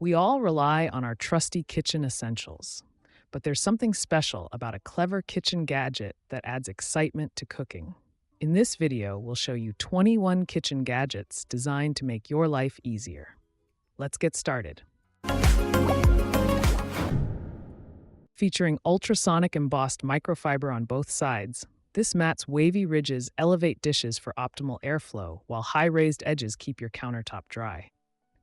We all rely on our trusty kitchen essentials, but there's something special about a clever kitchen gadget that adds excitement to cooking. In this video, we'll show you 21 kitchen gadgets designed to make your life easier. Let's get started. Featuring ultrasonic embossed microfiber on both sides, this mat's wavy ridges elevate dishes for optimal airflow, while high raised edges keep your countertop dry.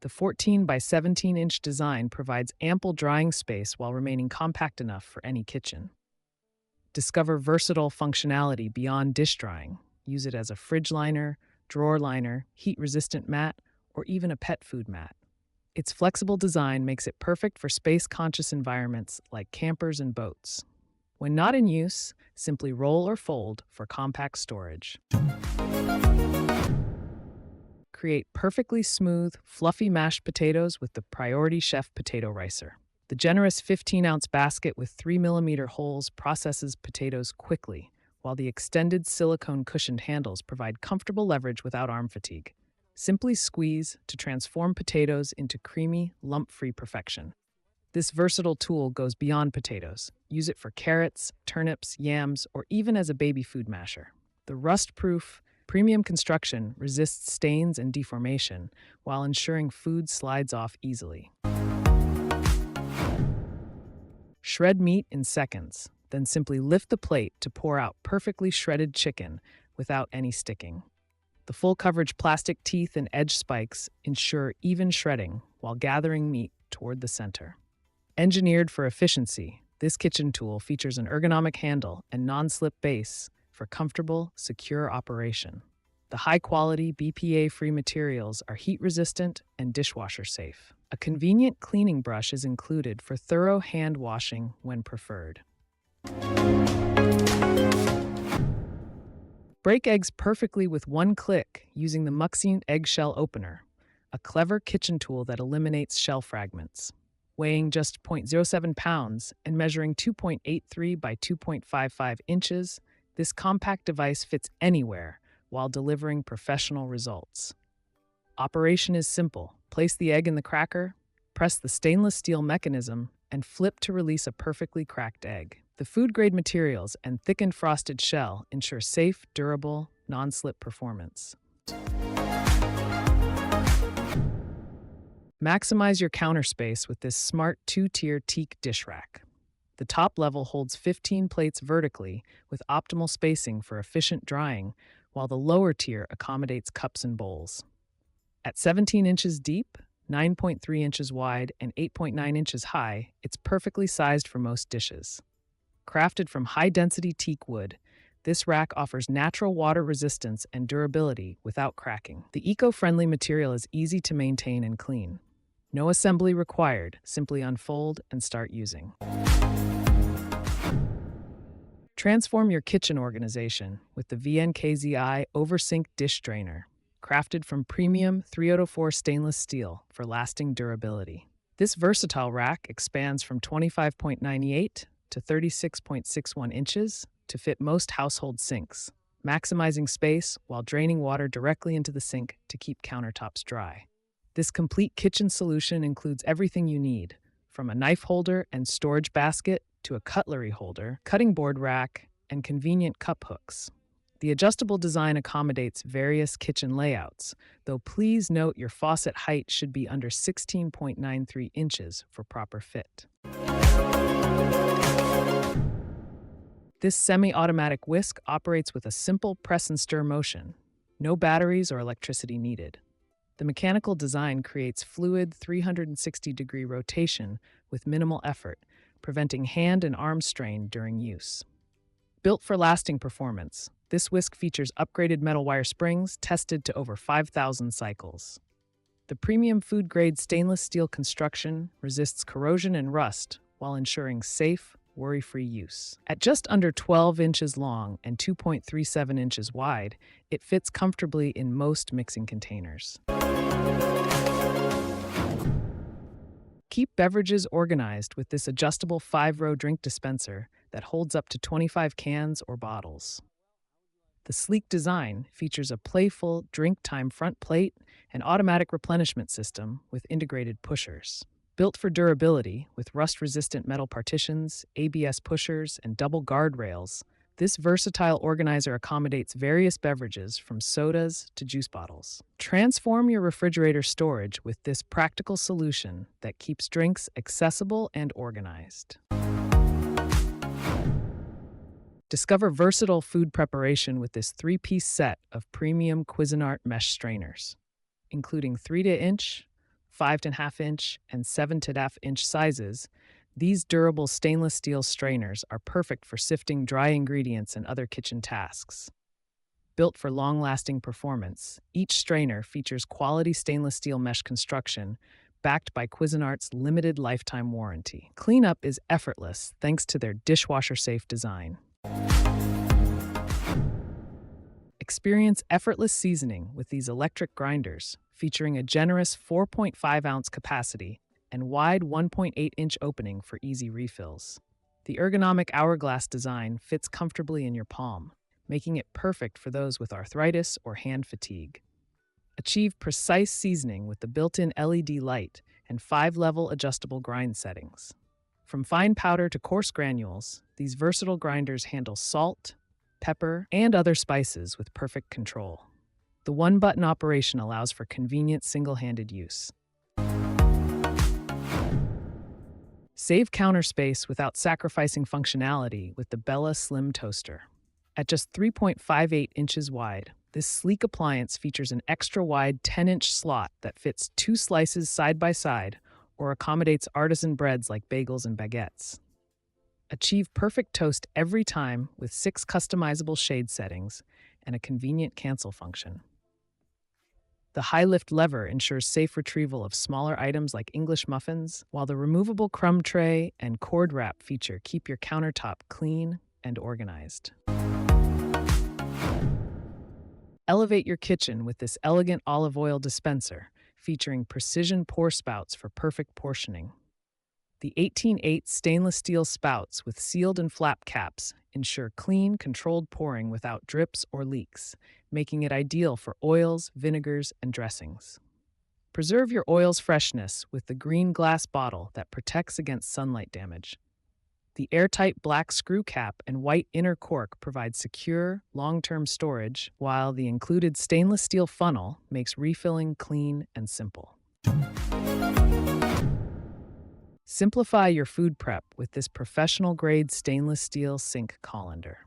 The 14 by 17-inch design provides ample drying space while remaining compact enough for any kitchen. Discover versatile functionality beyond dish drying. Use it as a fridge liner, drawer liner, heat-resistant mat, or even a pet food mat. Its flexible design makes it perfect for space-conscious environments like campers and boats. When not in use, simply roll or fold for compact storage. Create perfectly smooth, fluffy mashed potatoes with the PriorityChef potato ricer. The generous 15-ounce basket with 3mm holes processes potatoes quickly, while the extended silicone cushioned handles provide comfortable leverage without arm fatigue. Simply squeeze to transform potatoes into creamy, lump-free perfection. This versatile tool goes beyond potatoes. Use it for carrots, turnips, yams, or even as a baby food masher. The rust-proof, premium construction resists stains and deformation while ensuring food slides off easily. Shred meat in seconds, then simply lift the plate to pour out perfectly shredded chicken without any sticking. The full-coverage plastic teeth and edge spikes ensure even shredding while gathering meat toward the center. Engineered for efficiency, this kitchen tool features an ergonomic handle and non-slip base for comfortable, secure operation. The high-quality, BPA-free materials are heat-resistant and dishwasher-safe. A convenient cleaning brush is included for thorough hand washing when preferred. Break eggs perfectly with one click using the MUXIUNT Eggshell Opener, a clever kitchen tool that eliminates shell fragments. Weighing just 0.07 pounds and measuring 2.83 by 2.55 inches, this compact device fits anywhere while delivering professional results. Operation is simple. Place the egg in the cracker, press the stainless steel mechanism, and flip to release a perfectly cracked egg. The food-grade materials and thickened frosted shell ensure safe, durable, non-slip performance. Maximize your counter space with this smart 2-tier Teak dish rack. The top level holds 15 plates vertically with optimal spacing for efficient drying, while the lower tier accommodates cups and bowls. At 17 inches deep, 9.3 inches wide, and 8.9 inches high, it's perfectly sized for most dishes. Crafted from high-density teak wood, this rack offers natural water resistance and durability without cracking. The eco-friendly material is easy to maintain and clean. No assembly required, simply unfold and start using. Transform your kitchen organization with the VNKZI OverSink Dish Drainer, crafted from premium 304 stainless steel for lasting durability. This versatile rack expands from 25.98 to 36.61 inches to fit most household sinks, maximizing space while draining water directly into the sink to keep countertops dry. This complete kitchen solution includes everything you need, from a knife holder and storage basket to a cutlery holder, cutting board rack, and convenient cup hooks. The adjustable design accommodates various kitchen layouts, though please note your faucet height should be under 16.93 inches for proper fit. This semi-automatic whisk operates with a simple press and stir motion. No batteries or electricity needed. The mechanical design creates fluid 360-degree rotation with minimal effort, preventing hand and arm strain during use. Built for lasting performance, this whisk features upgraded metal wire springs tested to over 5,000 cycles. The premium food-grade stainless steel construction resists corrosion and rust while ensuring safe, worry-free use. At just under 12 inches long and 2.37 inches wide, it fits comfortably in most mixing containers. Keep beverages organized with this adjustable 5-row drink dispenser that holds up to 25 cans or bottles. The sleek design features a playful drink time front plate and automatic replenishment system with integrated pushers. Built for durability, with rust-resistant metal partitions, ABS pushers, and double guardrails, this versatile organizer accommodates various beverages from sodas to juice bottles. Transform your refrigerator storage with this practical solution that keeps drinks accessible and organized. Discover versatile food preparation with this 3-piece set of premium Cuisinart mesh strainers, including 3-inch, 5.5-inch, and 7.5-inch sizes. These durable stainless steel strainers are perfect for sifting dry ingredients and other kitchen tasks. Built for long-lasting performance, each strainer features quality stainless steel mesh construction backed by Cuisinart's limited lifetime warranty. Cleanup is effortless thanks to their dishwasher-safe design. Experience effortless seasoning with these electric grinders, featuring a generous 4.5-ounce capacity and wide 1.8-inch opening for easy refills. The ergonomic hourglass design fits comfortably in your palm, making it perfect for those with arthritis or hand fatigue. Achieve precise seasoning with the built-in LED light and 5-level adjustable grind settings. From fine powder to coarse granules, these versatile grinders handle salt, pepper, and other spices with perfect control. The one-button operation allows for convenient single-handed use. Save counter space without sacrificing functionality with the Bella Slim Toaster. At just 3.58 inches wide, this sleek appliance features an extra-wide 10-inch slot that fits 2 slices side by side or accommodates artisan breads like bagels and baguettes. Achieve perfect toast every time with 6 customizable shade settings and a convenient cancel function. The high-lift lever ensures safe retrieval of smaller items like English muffins, while the removable crumb tray and cord wrap feature keep your countertop clean and organized. Elevate your kitchen with this elegant olive oil dispenser, featuring precision pour spouts for perfect portioning. The 18/8 stainless steel spouts with sealed and flap caps ensure clean, controlled pouring without drips or leaks, making it ideal for oils, vinegars, and dressings. Preserve your oil's freshness with the green glass bottle that protects against sunlight damage. The airtight black screw cap and white inner cork provide secure, long-term storage, while the included stainless steel funnel makes refilling clean and simple. Simplify your food prep with this professional-grade stainless steel sink colander.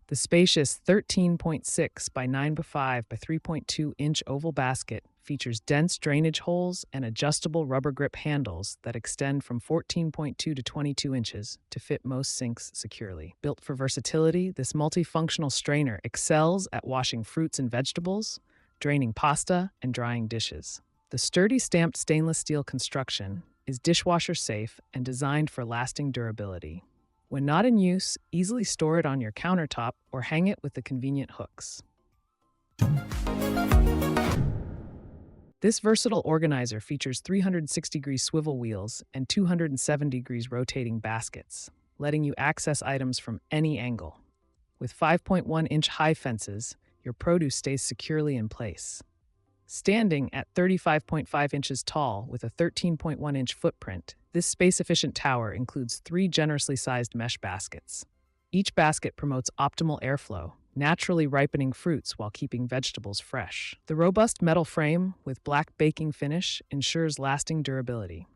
The spacious 13.6 by 9x5 by 3.2-inch oval basket features dense drainage holes and adjustable rubber grip handles that extend from 14.2 to 22 inches to fit most sinks securely. Built for versatility, this multifunctional strainer excels at washing fruits and vegetables, draining pasta, and drying dishes. The sturdy stamped stainless steel construction is dishwasher safe and designed for lasting durability. When not in use, easily store it on your countertop or hang it with the convenient hooks. This versatile organizer features 360-degree swivel wheels and 207-degree rotating baskets, letting you access items from any angle. With 5.1-inch high fences, your produce stays securely in place. Standing at 35.5 inches tall with a 13.1-inch footprint, this space-efficient tower includes 3 generously sized mesh baskets. Each basket promotes optimal airflow, naturally ripening fruits while keeping vegetables fresh. The robust metal frame with black baking finish ensures lasting durability.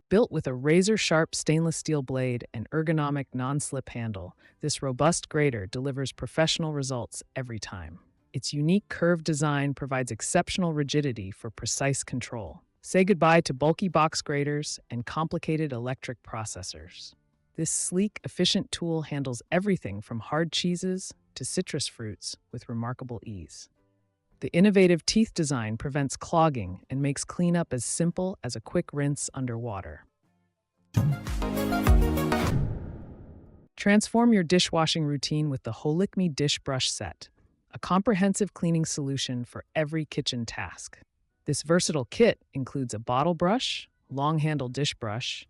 Built with a razor-sharp stainless steel blade and ergonomic non-slip handle, this robust grater delivers professional results every time. Its unique curved design provides exceptional rigidity for precise control. Say goodbye to bulky box graters and complicated electric processors. This sleek, efficient tool handles everything from hard cheeses to citrus fruits with remarkable ease. The innovative teeth design prevents clogging and makes cleanup as simple as a quick rinse under water. Transform your dishwashing routine with the Holikme dish brush set, a comprehensive cleaning solution for every kitchen task. This versatile kit includes a bottle brush, long-handled dish brush,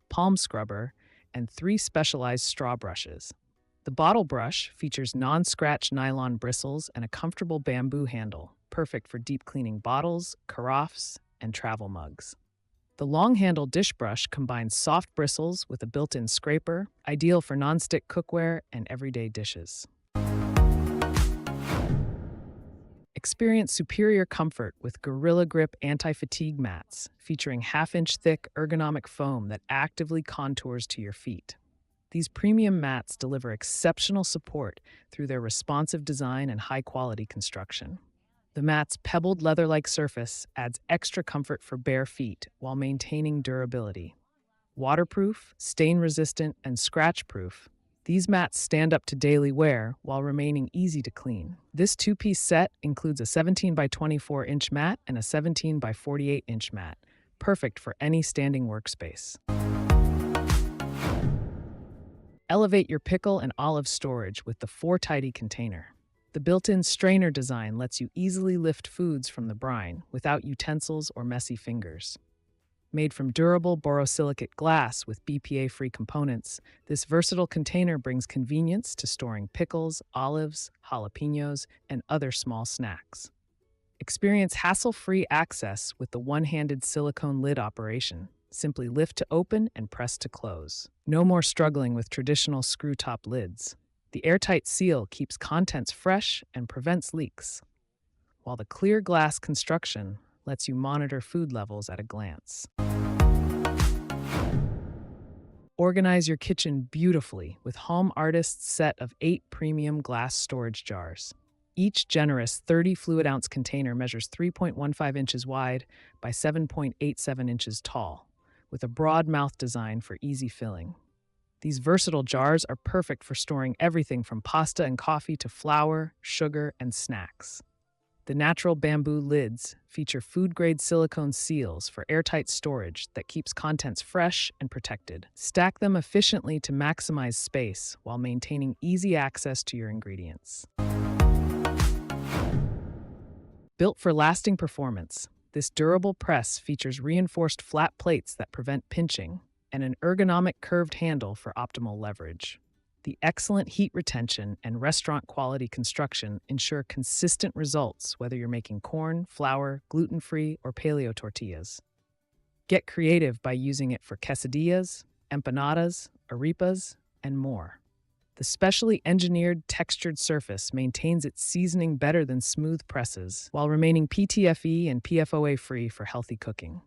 palm scrubber, and 3 specialized straw brushes. The bottle brush features non-scratch nylon bristles and a comfortable bamboo handle, perfect for deep cleaning bottles, carafes, and travel mugs. The long-handled dish brush combines soft bristles with a built-in scraper, ideal for nonstick cookware and everyday dishes. Experience superior comfort with Gorilla Grip anti-fatigue mats, featuring half-inch thick ergonomic foam that actively contours to your feet. These premium mats deliver exceptional support through their responsive design and high-quality construction. The mat's pebbled leather-like surface adds extra comfort for bare feet while maintaining durability. Waterproof, stain-resistant, and scratch-proof, these mats stand up to daily wear while remaining easy to clean. This two-piece set includes a 17 by 24-inch mat and a 17 by 48-inch mat, perfect for any standing workspace. Elevate your pickle and olive storage with the ForTidy container. The built-in strainer design lets you easily lift foods from the brine without utensils or messy fingers. Made from durable borosilicate glass with BPA-free components, this versatile container brings convenience to storing pickles, olives, jalapenos, and other small snacks. Experience hassle-free access with the one-handed silicone lid operation. Simply lift to open and press to close. No more struggling with traditional screw-top lids. The airtight seal keeps contents fresh and prevents leaks, while the clear glass construction lets you monitor food levels at a glance. Organize your kitchen beautifully with HomArtist's set of 8 premium glass storage jars. Each generous 30 fluid-ounce container measures 3.15 inches wide by 7.87 inches tall, with a broad mouth design for easy filling. These versatile jars are perfect for storing everything from pasta and coffee to flour, sugar, and snacks. The natural bamboo lids feature food-grade silicone seals for airtight storage that keeps contents fresh and protected. Stack them efficiently to maximize space while maintaining easy access to your ingredients. Built for lasting performance, this durable press features reinforced flat plates that prevent pinching and an ergonomic curved handle for optimal leverage. The excellent heat retention and restaurant-quality construction ensure consistent results whether you're making corn, flour, gluten-free, or paleo tortillas. Get creative by using it for quesadillas, empanadas, arepas, and more. The specially engineered textured surface maintains its seasoning better than smooth presses while remaining PTFE and PFOA-free for healthy cooking.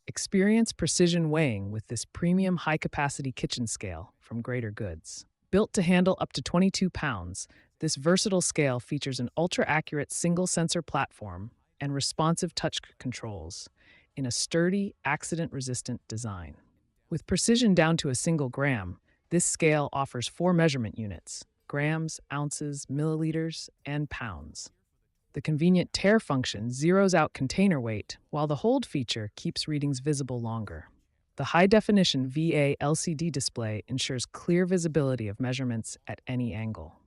Experience precision weighing with this premium high-capacity kitchen scale from Greater Goods. Built to handle up to 22 pounds, this versatile scale features an ultra-accurate single-sensor platform and responsive touch controls in a sturdy, accident-resistant design. With precision down to a single gram, this scale offers 4 measurement units: grams, ounces, milliliters, and pounds. The convenient tare function zeroes out container weight, while the hold feature keeps readings visible longer. The high-definition VA LCD display ensures clear visibility of measurements at any angle.